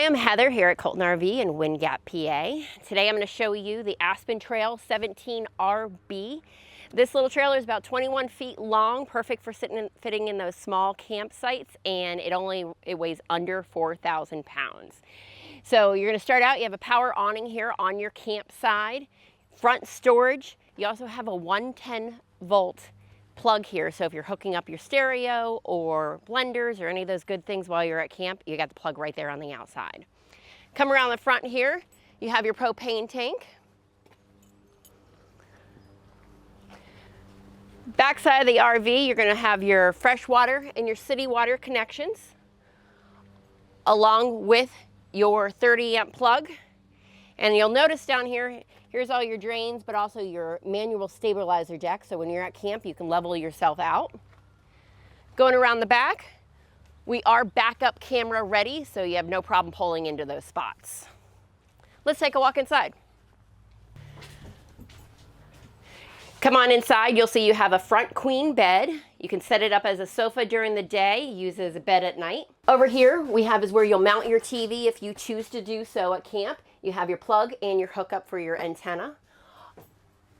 Hi, I'm Heather here at Colton RV in Wind Gap, PA. Today I'm going to show you the Aspen Trail 17 RB. This little trailer is about 21 feet long, perfect for fitting in those small campsites, and it weighs under 4,000 pounds. So you're going to start out, you have a power awning here on your campsite, front storage. You also have a 110 volt plug here, so if you're hooking up your stereo or blenders or any of those good things while you're at camp, you got the plug right there on the outside. Come around the front here, you have your propane tank. Backside of the RV, you're going to have your fresh water and your city water connections, along with your 30 amp plug. And you'll notice down here, here's all your drains, but also your manual stabilizer deck. So when you're at camp, you can level yourself out. Going around the back, we are backup camera ready, so you have no problem pulling into those spots. Let's take a walk inside. Come on inside, you'll see you have a front queen bed. You can set it up as a sofa during the day, use it as a bed at night. Over here, we have is where you'll mount your TV if you choose to do so at camp. You have your plug and your hookup for your antenna.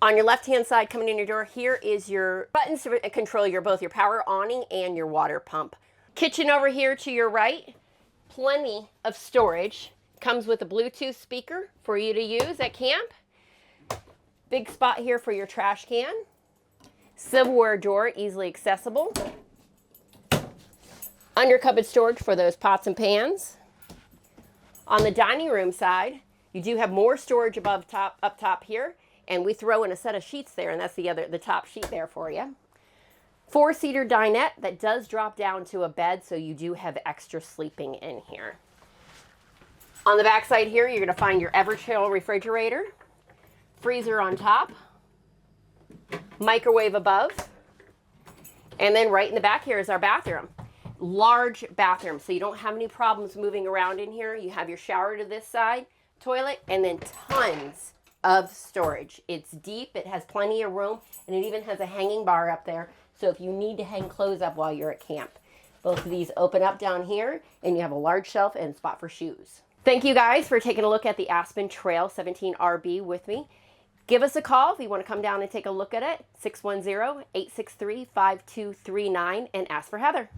On your left-hand side, coming in your door, here is your buttons to control both your power awning and your water pump. Kitchen over here to your right, plenty of storage. Comes with a Bluetooth speaker for you to use at camp. Big spot here for your trash can. Silverware drawer, easily accessible. Under cupboard storage for those pots and pans. On the dining room side, you do have more storage up top here, and we throw in a set of sheets there, and that's the top sheet there for you. 4-seater dinette that does drop down to a bed, so you do have extra sleeping in here. On the back side here, you're going to find your Everchill refrigerator, freezer on top, microwave above, and then right in the back here is our bathroom. Large bathroom, so you don't have any problems moving around in here. You have your shower to this side, toilet, and then tons of storage. It's deep, it has plenty of room, and it even has a hanging bar up there, so if you need to hang clothes up while you're at camp. Both of these open up down here, and you have a large shelf and spot for shoes. Thank you guys for taking a look at the Aspen Trail 17 RB with me. Give us a call if you want to come down and take a look at it, 610-863-5239, and ask for Heather.